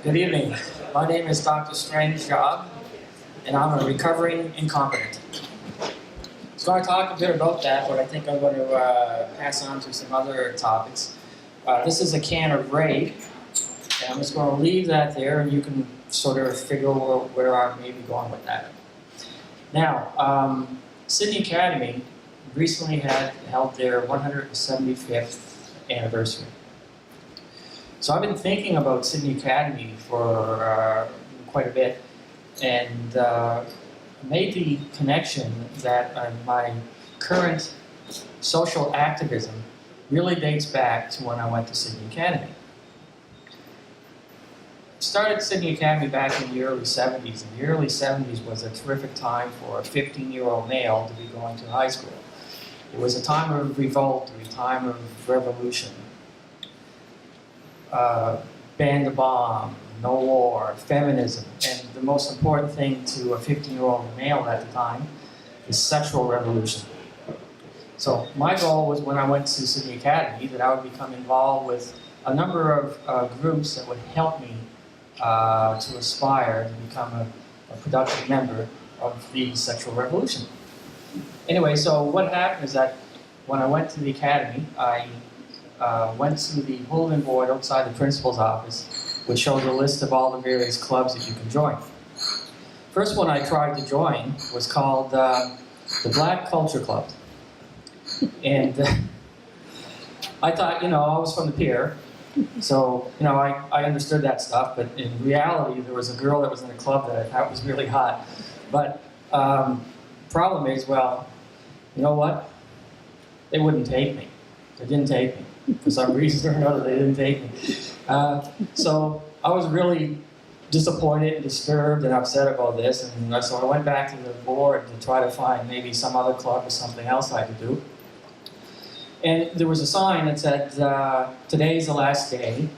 Good evening. My name is Dr. StrangeJob, and I'm a recovering incompetent. So I talk a bit about that, but I think I'm going to pass on to some other topics. This is a can of Raid, and I'm just going to leave that there, and you can sort of figure out where I may be going with that. Now, Sydney Academy recently held their 175th anniversary. So I've been thinking about Sydney Academy for quite a bit, and made the connection that my current social activism really dates back to when I went to Sydney Academy. Started Sydney Academy back in the early 70s, and the early 70s was a terrific time for a 15-year-old male to be going to high school. It was a time of revolt, a time of revolution. Ban the bomb, no war, feminism, and the most important thing to a 15-year-old male at the time is sexual revolution. So my goal was, when I went to Sydney Academy, that I would become involved with a number of groups that would help me to aspire to become a productive member of the sexual revolution. Anyway, so what happened is that when I went to the academy, I went to the bulletin board outside the principal's office, which shows a list of all the various clubs that you can join. First one I tried to join was called the Black Culture Club. And I thought, I was from the pier, so, I understood that stuff, but in reality, there was a girl that was in the club that I thought was really hot. But problem is, well, you know what? They wouldn't take me. They didn't take me. For some reason or another, they didn't take me. So I was really disappointed and disturbed and upset about this, and so I went back to the board to try to find maybe some other club or something else I could do. And there was a sign that said, today's the last day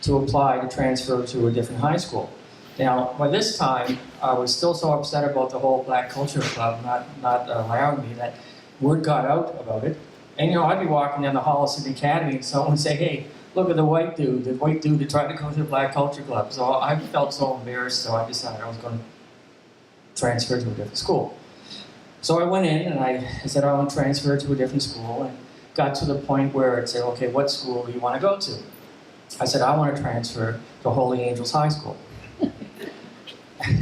to apply to transfer to a different high school. Now, by this time, I was still so upset about the whole Black Culture Club not allowing me that word got out about it. And I'd be walking down the hall of Sydney Academy and someone would say, hey, look at the white dude that tried to go to the Black Culture Club. So I felt so embarrassed, so I decided I was going to transfer to a different school. So I went in and I said I want to transfer to a different school, and got to the point where it said, okay, what school do you want to go to? I said, I want to transfer to Holy Angels High School.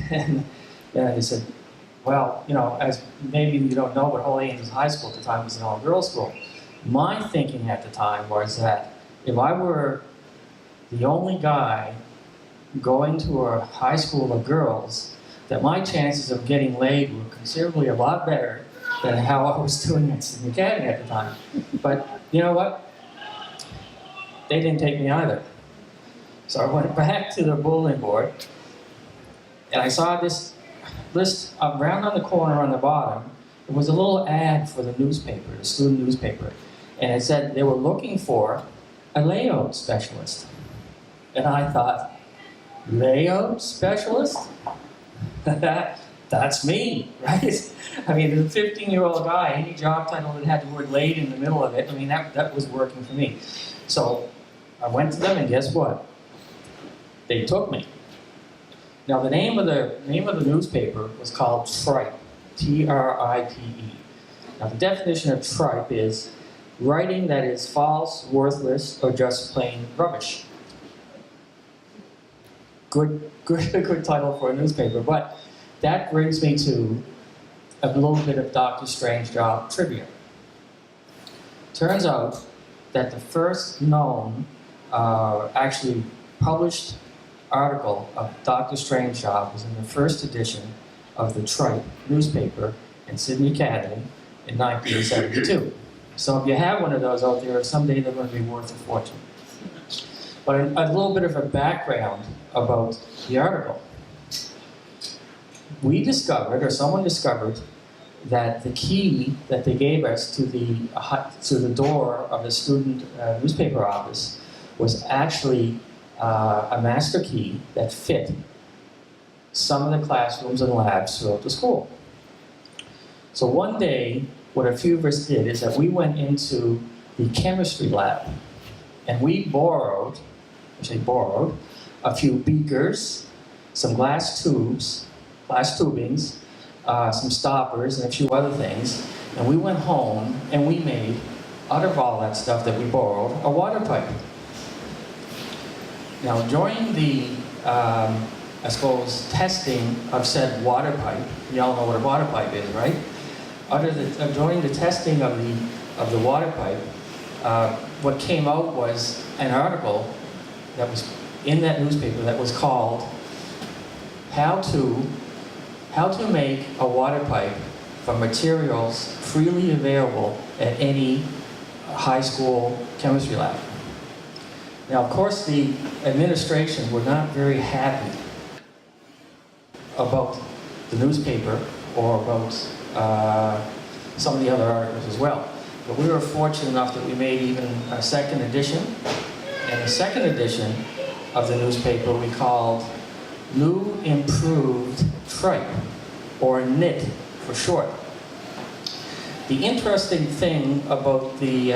And he said, well, as maybe you don't know, but Holy Angels High School at the time was an all-girls school. My thinking at the time was that if I were the only guy going to a high school of girls, that my chances of getting laid were considerably a lot better than how I was doing at Sydney Academy at the time. But you know what? They didn't take me either. So I went back to the bulletin board, and I saw this list around on the corner on the bottom. There was a little ad for the newspaper, the student newspaper, and it said they were looking for a layout specialist. And I thought, layout specialist? That's me, right? I mean, as a 15-year-old guy, any job title that had the word laid in the middle of it, that was working for me. So I went to them, and guess what? They took me. Now, the name of the newspaper was called TRIPE, T-R-I-P-E. Now, the definition of TRIPE is writing that is false, worthless, or just plain rubbish. Good title for a newspaper, but that brings me to a little bit of Dr. StrangeJob trivia. Turns out that the first known, actually published article of Dr. StrangeJob was in the first edition of the TRIPE newspaper in Sydney Academy in 1972. So if you have one of those out there, someday they're going to be worth a fortune. But a little bit of a background about the article. We discovered, or someone discovered, that the key that they gave us to the door of the student newspaper office was actually a master key that fit some of the classrooms and labs throughout the school. So one day, what a few of us did is that we went into the chemistry lab, and we borrowed a few beakers, some glass tubings, some stoppers, and a few other things. And we went home and we made, out of all that stuff that we borrowed, a water pipe. Now, during the, I suppose, testing of said water pipe, you all know what a water pipe is, right? During the testing of the water pipe, what came out was an article that was in that newspaper that was called How to Make a Water Pipe from Materials Freely Available at Any High School Chemistry Lab. Now, of course, the administration were not very happy about the newspaper or about some of the other articles as well. But we were fortunate enough that we made even a second edition. And the second edition of the newspaper we called New Improved TRIPE, or NIT for short. The interesting thing about the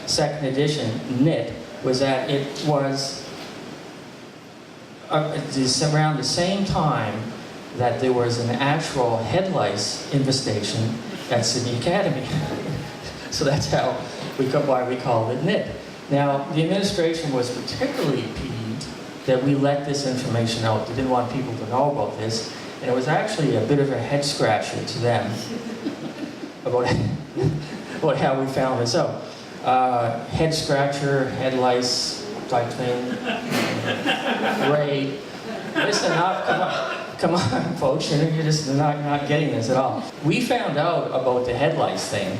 second edition, NIT, was that it was around the same time that there was an actual head lice infestation at Sydney Academy. So that's how why we called it NIT. Now, the administration was particularly peeved that we let this information out. They didn't want people to know about this. And it was actually a bit of a head scratcher to them about how we found this out. Head scratcher, head lice type thing. Ray, listen up, come on, folks, you're just not getting this at all. We found out about the head lice thing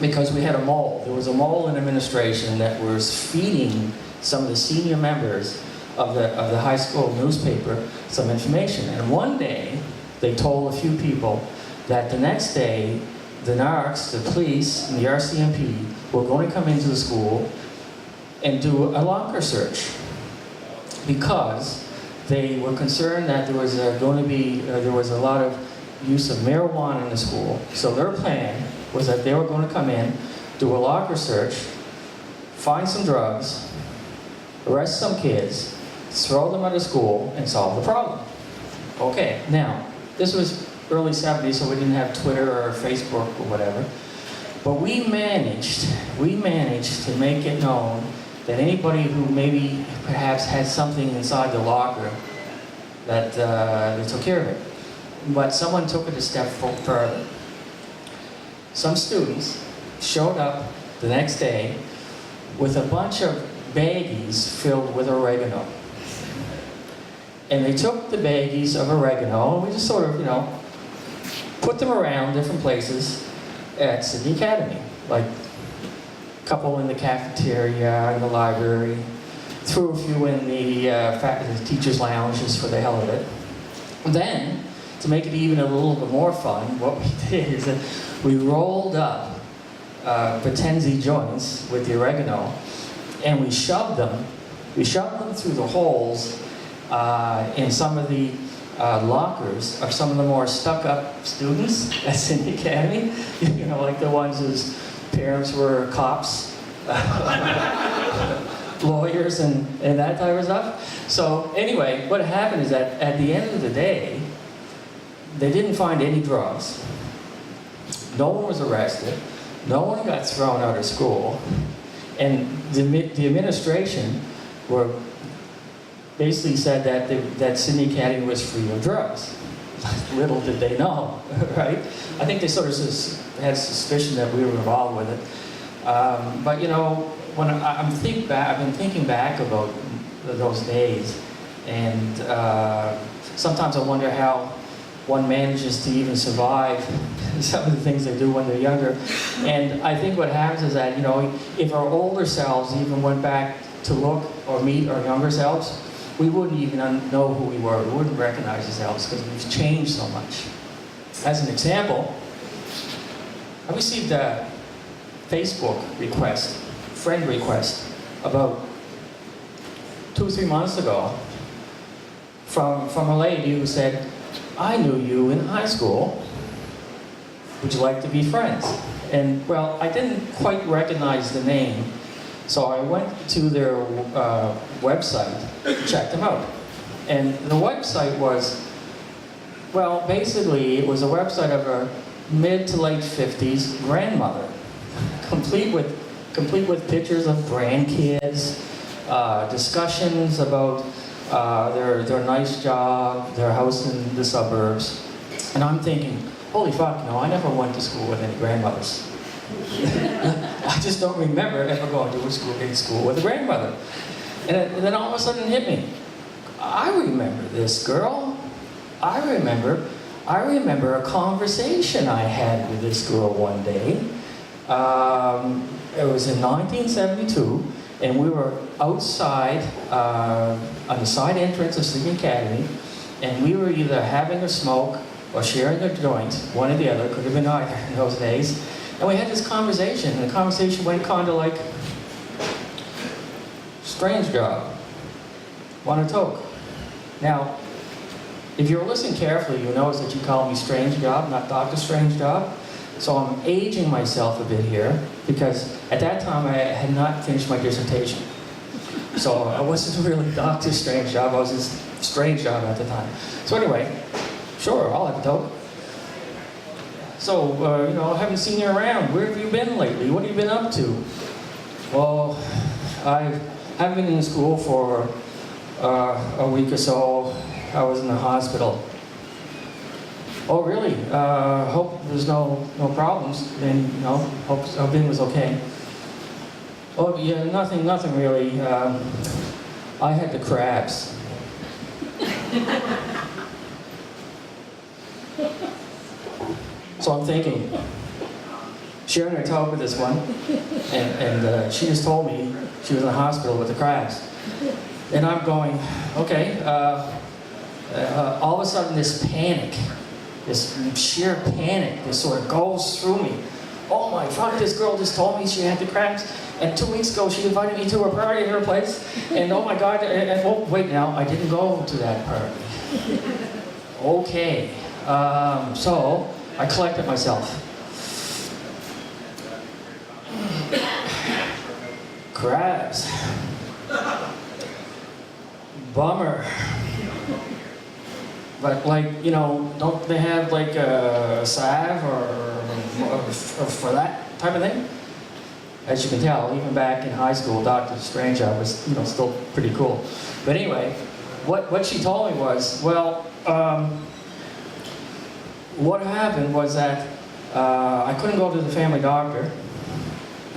because we had a mole. There was a mole in administration that was feeding some of the senior members of the high school newspaper some information. And one day, they told a few people that the next day, the narcs, the police, and the RCMP were going to come into the school and do a locker search because they were concerned that there was there was a lot of use of marijuana in the school. So their plan was that they were going to come in, do a locker search, find some drugs, arrest some kids, throw them out of school, and solve the problem. Okay, now, this was early 70s, so we didn't have Twitter or Facebook or whatever. But we managed to make it known that anybody who maybe perhaps had something inside the locker, that they took care of it. But someone took it a step further. Some students showed up the next day with a bunch of baggies filled with oregano. And they took the baggies of oregano, and we just sort of, put them around different places at Sydney Academy. Like a couple in the cafeteria, in the library, threw a few in the teachers' lounges for the hell of it. And then, to make it even a little bit more fun, what we did is that we rolled up Potenzi joints with the oregano, and we shoved them through the holes in some of the lockers of some of the more stuck-up students at Sydney Academy. Like the ones whose parents were cops, lawyers, and that type of stuff. So anyway, what happened is that at the end of the day, they didn't find any drugs. No one was arrested. No one got thrown out of school. And the administration basically said that Sydney Academy was free of drugs. Little did they know, right? I think they sort of had suspicion that we were involved with it. But when I've been thinking back about those days, and sometimes I wonder how one manages to even survive some of the things they do when they're younger. And I think what happens is that, if our older selves even went back to look or meet our younger selves, we wouldn't even know who we were. We wouldn't recognize ourselves because we've changed so much. As an example, I received a Facebook request, friend request, about 2 or 3 months ago from a lady who said, "I knew you in high school. Would you like to be friends?" And well, I didn't quite recognize the name, So I went to their website, checked them out. And the website was, well, basically it was a website of a mid to late 50s grandmother, complete with pictures of grandkids, discussions about their nice job, their house in the suburbs. And I'm thinking, holy fuck, I never went to school with any grandmothers. I just don't remember ever going to school with a grandmother. And then all of a sudden it hit me. I remember this girl. I remember a conversation I had with this girl one day. It was in 1972, and we were outside on the side entrance of Sydney Academy, and we were either having a smoke or sharing a joint, one or the other, could have been either in those days. And we had this conversation, and the conversation went kind of like, StrangeJob, want a toke? Now, if you're listening carefully, you'll notice that you call me StrangeJob, not Dr. StrangeJob. So I'm aging myself a bit here, because at that time I had not finished my dissertation. So I wasn't really Dr. StrangeJob, I was just StrangeJob at the time. So anyway, sure, I'll have a toke. So, I haven't seen you around. Where have you been lately? What have you been up to? Well, I haven't been in school for a week or so. I was in the hospital. Oh, really? Hope there's no problems. And, hope everything was okay. Oh, yeah, nothing really. I had the crabs. So I'm thinking, sharing a talk with this one, and she just told me she was in the hospital with the crabs. And I'm going, okay, all of a sudden this panic, this sheer panic, this sort of goes through me. Oh my fuck, this girl just told me she had the crabs, and 2 weeks ago she invited me to a party at her place, and oh my god, and oh wait now, I didn't go to that party. Okay, so I collected myself. Crabs. Bummer. But don't they have like a salve or for that type of thing? As you can tell, even back in high school, Dr. StrangeJob was still pretty cool. But anyway, what she told me was, well, what happened was that I couldn't go to the family doctor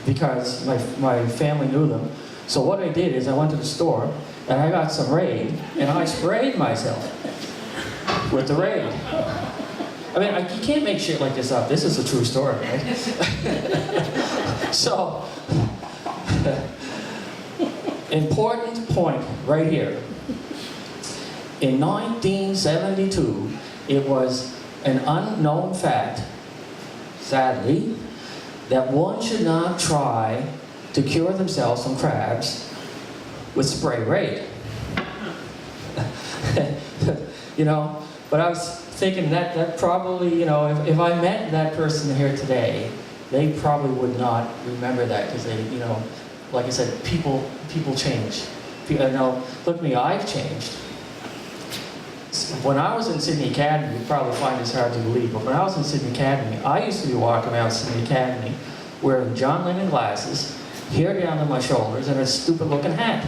because my family knew them. So what I did is I went to the store and I got some Raid and I sprayed myself with the Raid. I mean, you can't make shit like this up. This is a true story, right? So, important point right here. In 1972, it was an unknown fact, sadly, that one should not try to cure themselves from crabs with spray Raid. But I was thinking that probably, if I met that person here today, they probably would not remember that because they, like I said, people change. Look at me, I've changed. When I was in Sydney Academy, you'd probably find this hard to believe, but when I was in Sydney Academy, I used to be walking around Sydney Academy wearing John Lennon glasses, hair down to my shoulders, and a stupid looking hat.